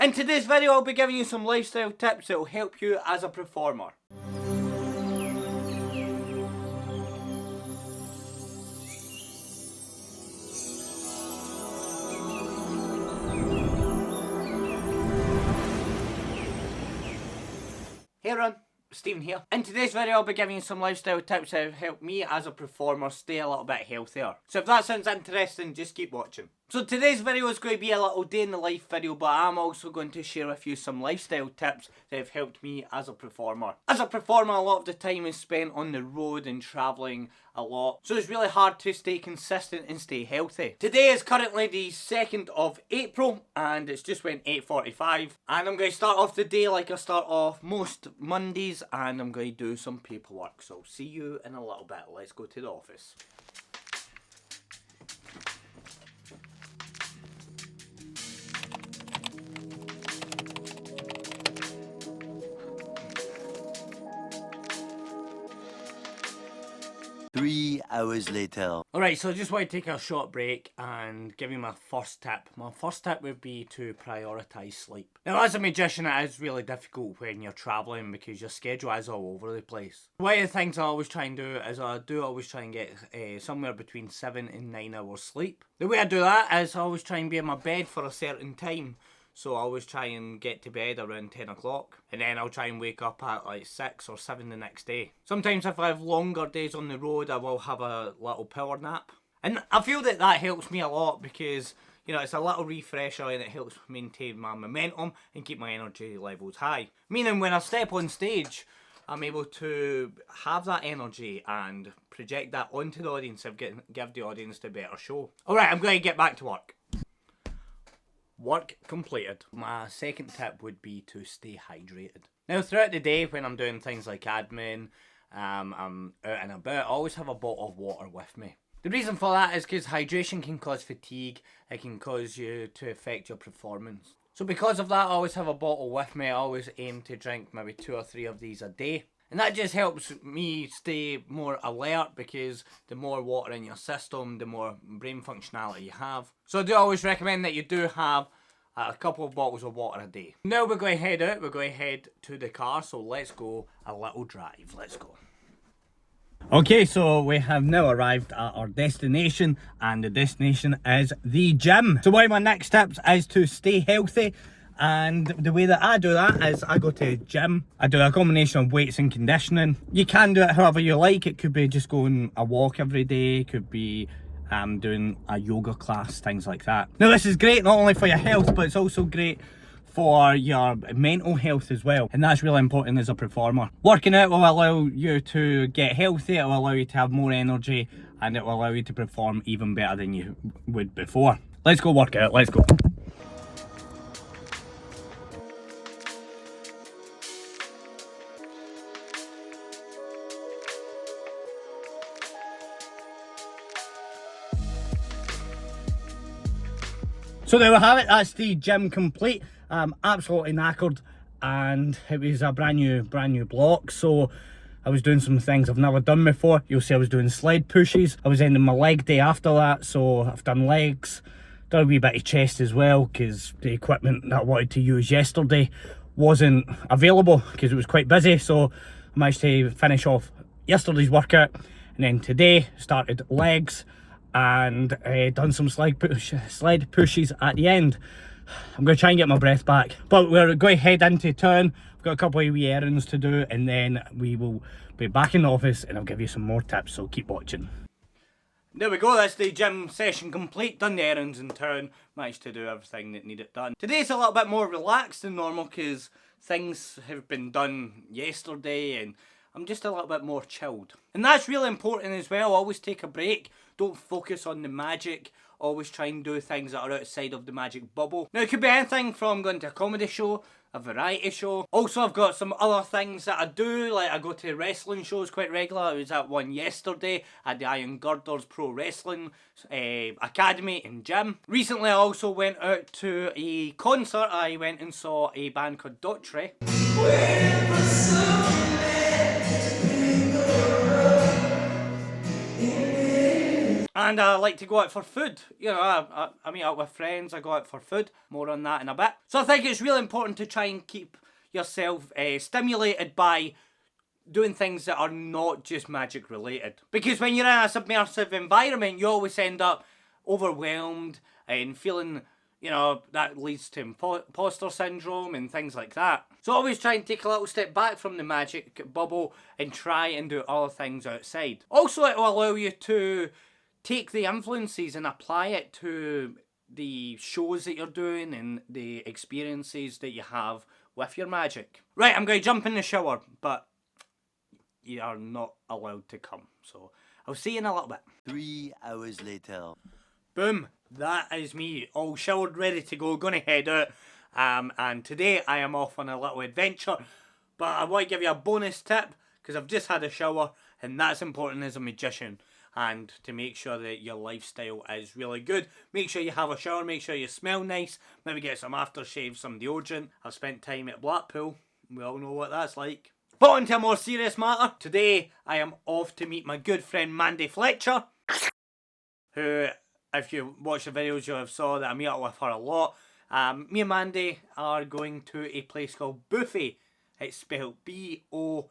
In today's video I'll be giving you some lifestyle tips that will help you as a performer. Hey everyone, Stephen here. In today's video I'll be giving you some lifestyle tips that have helped me as a performer stay a little bit healthier. So if that sounds interesting, just keep watching. So today's video is going to be a little day in the life video, but I'm also going to share with you some lifestyle tips that have helped me as a performer. As a performer, a lot of the time is spent on the road and travelling a lot, so it's really hard to stay consistent and stay healthy. Today is currently the 2nd of April and it's just went 8:45, and I'm going to start off the day like I start off most Mondays, and I'm going to do some paperwork. So see you in a little bit. Let's go to the office. Three hours later. Alright, so I just want to take a short break and give you my first tip. My first tip would be to prioritise sleep. Now, as a magician, it is really difficult when you're travelling because your schedule is all over the place. One of the things I always try and do is I always try and get somewhere between 7 and 9 hours sleep. The way I do that is I always try and be in my bed for a certain time. So I always try and get to bed around 10 o'clock. And then I'll try and wake up at like 6 or 7 the next day. Sometimes if I have longer days on the road, I will have a little power nap. And I feel that that helps me a lot because, you know, it's a little refresher and it helps maintain my momentum and keep my energy levels high. Meaning when I step on stage, I'm able to have that energy and project that onto the audience and give the audience a better show. Alright, I'm going to get back to work. Work completed. My second tip would be to stay hydrated. Now, throughout the day when I'm doing things like admin, I'm out and about, I always have a bottle of water with me. The reason for that is because hydration can cause fatigue, it can cause you to affect your performance. So because of that, I always have a bottle with me. I always aim to drink maybe 2 or 3 of these a day. And that just helps me stay more alert because the more water in your system, the more brain functionality you have. So I do always recommend that you do have a couple of bottles of water a day. Now we're going to head out, we're going to head to the car, so let's go a little drive, let's go. Okay, so we have now arrived at our destination, and the destination is the gym. So one of my next tips is to stay healthy. And the way that I do that is I go to the gym. I do a combination of weights and conditioning. You can do it however you like. It could be just going a walk every day. It could be doing a yoga class, things like that. Now this is great not only for your health, but it's also great for your mental health as well. And that's really important as a performer. Working out will allow you to get healthy. It will allow you to have more energy, and it will allow you to perform even better than you would before. Let's go work out, let's go. So there we have it, that's the gym complete. I'm absolutely knackered, and it was a brand new block, so I was doing some things I've never done before. You'll see I was doing sled pushes. I was ending my leg day after that, so I've done legs, done a wee bit of chest as well, because the equipment that I wanted to use yesterday wasn't available because it was quite busy, so I managed to finish off yesterday's workout, and then today started legs and done some sled pushes at the end. I'm going to try and get my breath back, but we're going to head into town. I've got a couple of wee errands to do, and then we will be back in the office and I'll give you some more tips, so keep watching. There we go, that's the gym session complete. Done the errands in town, managed to do everything that needed done. Today's a little bit more relaxed than normal because things have been done yesterday and I'm just a little bit more chilled. And that's really important as well. Always take a break. Don't focus on the magic. Always try and do things that are outside of the magic bubble. Now, it could be anything from going to a comedy show, a variety show. Also, I've got some other things that I do, like I go to wrestling shows quite regular. I was at one yesterday at the Iron Girders Pro Wrestling Academy and gym. Recently, I also went out to a concert. I went and saw a band called Daughtry. And I like to go out for food. You know, I meet up with friends, I go out for food. More on that in a bit. So I think it's really important to try and keep yourself stimulated by doing things that are not just magic related. Because when you're in a submersive environment, you always end up overwhelmed and feeling, you know, that leads to imposter syndrome and things like that. So always try and take a little step back from the magic bubble and try and do other things outside. Also, it will allow you to take the influences and apply it to the shows that you're doing and the experiences that you have with your magic. Right, I'm going to jump in the shower, but you are not allowed to come. So I'll see you in a little bit. 3 hours later. Boom, that is me, all showered, ready to go, gonna head out. And today I am off on a little adventure, but I want to give you a bonus tip because I've just had a shower, and that's important as a magician. And to make sure that your lifestyle is really good, make sure you have a shower, make sure you smell nice, maybe get some aftershave, some deodorant. I've spent time at Blackpool, we all know what that's like. But on to a more serious matter, today I am off to meet my good friend Mandy Fletcher, who, if you watch the videos, you'll have saw that I meet up with her a lot. Me and Mandy are going to a place called Boofy. It's spelled B-O-O-F-I,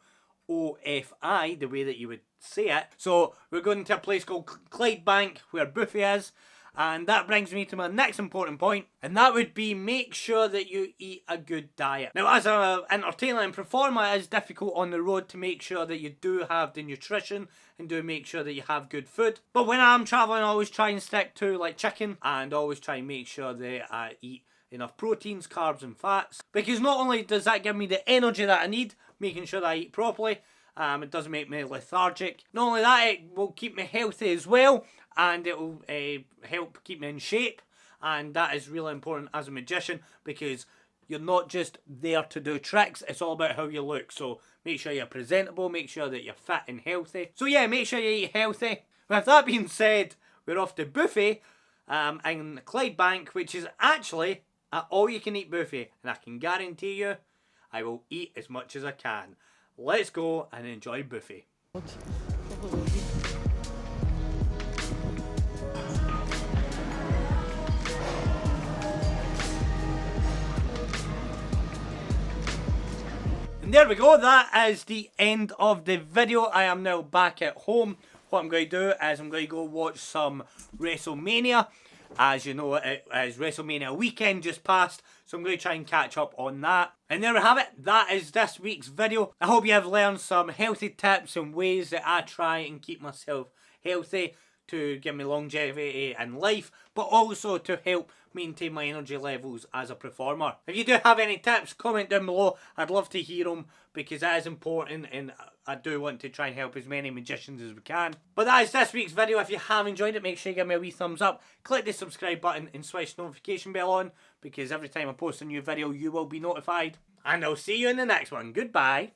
the way that you would say it. So we're going to a place called Clydebank, where Boofy is. And that brings me to my next important point, and that would be make sure that you eat a good diet. Now, as an entertainer and performer, it is difficult on the road to make sure that you do have the nutrition and do make sure that you have good food. But when I'm travelling, I always try and stick to like chicken, and always try and make sure that I eat enough proteins, carbs and fats. Because not only does that give me the energy that I need, making sure that I eat properly, it doesn't make me lethargic. Not only that, it will keep me healthy as well, and it will help keep me in shape. And that is really important as a magician, because you're not just there to do tricks, it's all about how you look. So make sure you're presentable, make sure that you're fit and healthy. So yeah, make sure you eat healthy. With that being said, we're off to Boofy in Clydebank, which is actually an all-you-can-eat buffet, and I can guarantee you I will eat as much as I can. Let's go and enjoy Boofy. And there we go, that is the end of the video. I am now back at home. What I'm going to do is I'm going to go watch some WrestleMania. As you know, it is WrestleMania weekend just passed, so I'm going to try and catch up on that. And there we have it, that is this week's video. I hope you have learned some healthy tips and ways that I try and keep myself healthy to give me longevity in life, but also to help maintain my energy levels as a performer. If you do have any tips, comment down below. I'd love to hear them, because that is important, and I do want to try and help as many magicians as we can. But that is this week's video. If you have enjoyed it, make sure you give me a wee thumbs up, click the subscribe button and switch the notification bell on, because every time I post a new video you will be notified. And I'll see you in the next one. Goodbye.